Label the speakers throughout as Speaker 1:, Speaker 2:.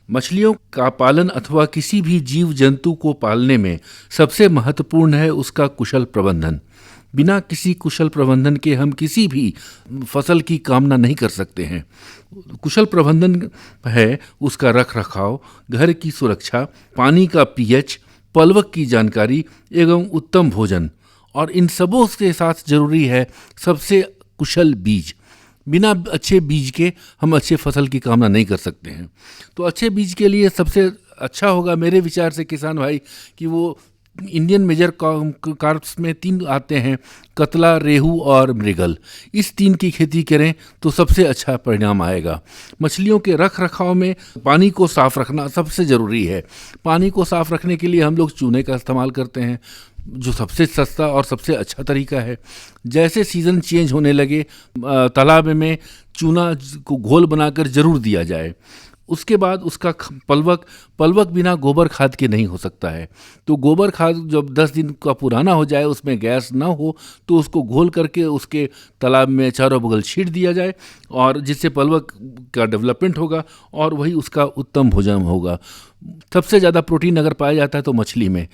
Speaker 1: मछलियों का पालन अथवा किसी भी जीव जंतु को पालने में सबसे महत्वपूर्ण है उसका कुशल प्रबंधन। बिना किसी कुशल प्रबंधन के हम किसी भी फसल की कामना नहीं कर सकते हैं। कुशल प्रबंधन है उसका रख रखाव, घर की सुरक्षा, पानी का पीएच, पलवक की जानकारी एवं उत्तम भोजन, और इन सबों के साथ जरूरी है सबसे कुशल बीज। बिना अच्छे बीज के हम अच्छे फसल की कामना नहीं कर सकते हैं। तो अच्छे बीज के लिए सबसे अच्छा होगा मेरे विचार से किसान भाई कि वो इंडियन मेजर कार्प्स में 3 आते हैं, कतला, रेहू और मृगल। इस 3 की खेती करें तो सबसे अच्छा परिणाम आएगा। मछलियों के रख रखाव में पानी को साफ रखना सबसे ज़रूरी है। पानी को साफ रखने के लिए हम लोग चूने का इस्तेमाल करते हैं, जो सबसे सस्ता और सबसे अच्छा तरीका है। जैसे सीज़न चेंज होने लगे तालाब में चूना को घोल बनाकर ज़रूर दिया जाए। उसके बाद उसका पलवक बिना गोबर खाद के नहीं हो सकता है। तो गोबर खाद जब 10 दिन का पुराना हो जाए, उसमें गैस ना हो, तो उसको घोल करके उसके तालाब में चारों बगल छीट दिया जाए, और जिससे पलवक का डेवलपमेंट होगा और वही उसका उत्तम भोजन होगा। सबसे ज़्यादा प्रोटीन अगर पाया जाता है तो मछली में।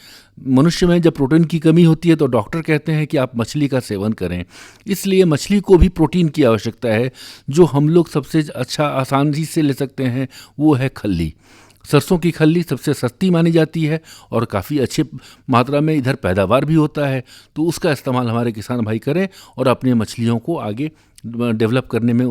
Speaker 1: मनुष्य में जब प्रोटीन की कमी होती है तो डॉक्टर कहते हैं कि आप मछली का सेवन करें। इसलिए मछली को भी प्रोटीन की आवश्यकता है। जो हम लोग सबसे अच्छा आसानी से ले सकते हैं वो है खल्ली। सरसों की खल्ली सबसे सस्ती मानी जाती है और काफ़ी अच्छे मात्रा में इधर पैदावार भी होता है। तो उसका इस्तेमाल हमारे किसान भाई करें और अपने मछलियों को आगे डेवलप करने में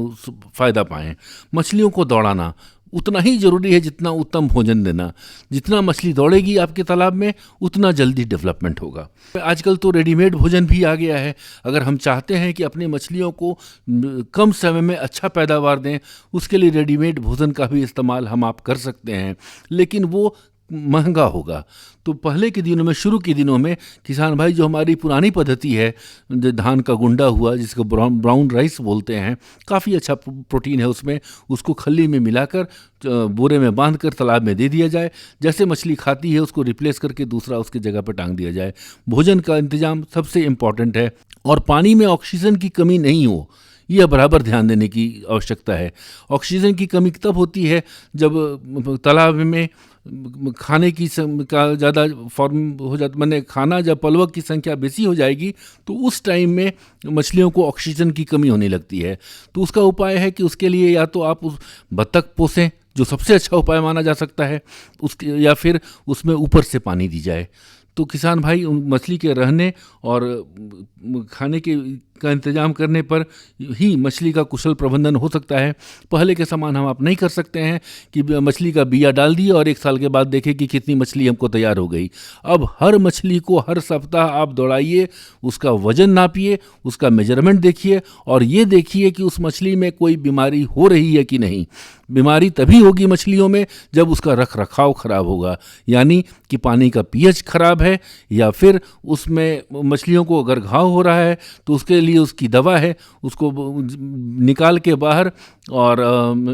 Speaker 1: फ़ायदा पाएँ। मछलियों को दौड़ाना उतना ही ज़रूरी है जितना उत्तम भोजन देना। जितना मछली दौड़ेगी आपके तालाब में उतना जल्दी डेवलपमेंट होगा। आजकल तो रेडीमेड भोजन भी आ गया है। अगर हम चाहते हैं कि अपने मछलियों को कम समय में अच्छा पैदावार दें, उसके लिए रेडीमेड भोजन का भी इस्तेमाल हम आप कर सकते हैं, लेकिन वो महंगा होगा। तो पहले के दिनों में, शुरू के दिनों में किसान भाई, जो हमारी पुरानी पद्धति है, जो धान का गुंडा हुआ जिसको ब्राउन राइस बोलते हैं, काफ़ी अच्छा प्रोटीन है उसमें, उसको खल्ली में मिलाकर बोरे में बांध कर तालाब में दे दिया जाए। जैसे मछली खाती है उसको रिप्लेस करके दूसरा उसके जगह पर टांग दिया जाए। भोजन का इंतजाम सबसे इम्पॉर्टेंट है, और पानी में ऑक्सीजन की कमी नहीं हो, यह बराबर ध्यान देने की आवश्यकता है। ऑक्सीजन की कमी तब होती है जब तालाब में खाने की का ज़्यादा फॉर्म हो जाता, मैंने खाना जब पलवक की संख्या बेसी हो जाएगी तो उस टाइम में मछलियों को ऑक्सीजन की कमी होने लगती है। तो उसका उपाय है कि उसके लिए या तो आप उस बत्तख पोसें, जो सबसे अच्छा उपाय माना जा सकता है, उसके या फिर उसमें ऊपर से पानी दी जाए। तो किसान भाई मछली के रहने और खाने के का इंतजाम करने पर ही मछली का कुशल प्रबंधन हो सकता है। पहले के समान हम आप नहीं कर सकते हैं कि मछली का बिया डाल दिए और 1 साल के बाद देखें कि कितनी मछली हमको तैयार हो गई। अब हर मछली को हर सप्ताह आप दौड़ाइए, उसका वजन नापिए, उसका मेजरमेंट देखिए, और ये देखिए कि उस मछली में कोई बीमारी हो रही है कि नहीं। बीमारी तभी होगी मछलियों में जब उसका रख रखाव खराब होगा, यानी कि पानी का पीएच खराब है, या फिर उसमें मछलियों को अगर घाव हो रहा है तो उसके लिए उसकी दवा है, उसको निकाल के बाहर और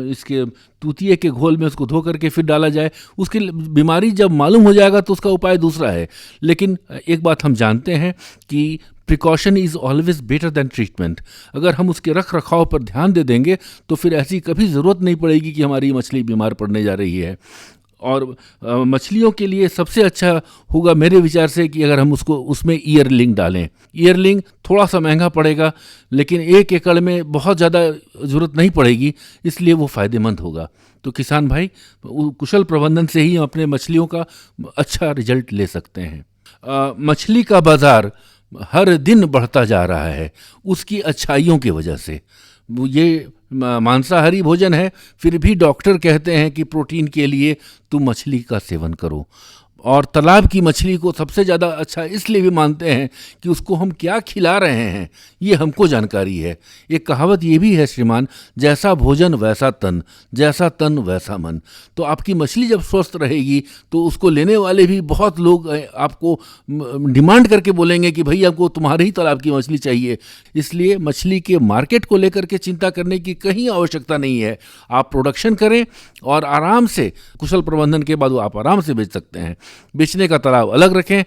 Speaker 1: इसके तूतिए के घोल में उसको धो करके फिर डाला जाए। उसकी बीमारी जब मालूम हो जाएगा तो उसका उपाय दूसरा है। लेकिन एक बात हम जानते हैं कि precaution is always better than treatment. अगर हम उसके रख रखाव पर ध्यान दे देंगे तो फिर ऐसी कभी ज़रूरत नहीं पड़ेगी कि हमारी मछली बीमार पड़ने जा रही है। और मछलियों के लिए सबसे अच्छा होगा मेरे विचार से कि अगर हम उसमें ईयरलिंग डालें। ईयरलिंग थोड़ा सा महंगा पड़ेगा, लेकिन 1 एकड़ में बहुत ज़्यादा ज़रूरत नहीं पड़ेगी, इसलिए वो फ़ायदेमंद होगा। तो किसान भाई कुशल प्रबंधन से ही हम अपने मछलियों का अच्छा रिजल्ट ले सकते हैं। मछली का बाज़ार हर दिन बढ़ता जा रहा है उसकी अच्छाइयों की वजह से। ये मांसाहारी भोजन है, फिर भी डॉक्टर कहते हैं कि प्रोटीन के लिए तुम मछली का सेवन करो। और तालाब की मछली को सबसे ज़्यादा अच्छा इसलिए भी मानते हैं कि उसको हम क्या खिला रहे हैं ये हमको जानकारी है। एक कहावत ये भी है श्रीमान, जैसा भोजन वैसा तन, जैसा तन वैसा मन। तो आपकी मछली जब स्वस्थ रहेगी तो उसको लेने वाले भी बहुत लोग आपको डिमांड करके बोलेंगे कि भाई हमको तुम्हारे ही तालाब की मछली चाहिए। इसलिए मछली के मार्केट को लेकर के चिंता करने की कहीं आवश्यकता नहीं है। आप प्रोडक्शन करें और आराम से कुशल प्रबंधन के बाद वो आप आराम से बेच सकते हैं। बेचने का तालाब अलग रखें,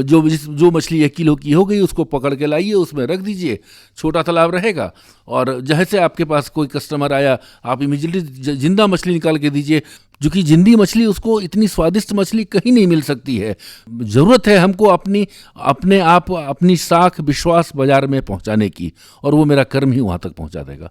Speaker 1: जो मछली 1 किलो की हो गई उसको पकड़ के लाइए, उसमें रख दीजिए, छोटा तालाब रहेगा। और जैसे आपके पास कोई कस्टमर आया, आप इमीडिएटली जिंदा मछली निकाल के दीजिए, जो कि जिंदी मछली उसको इतनी स्वादिष्ट मछली कहीं नहीं मिल सकती है। ज़रूरत है हमको अपने साख विश्वास बाजार में पहुंचाने की, और वो मेरा कर्म ही वहां तक पहुंचा देगा।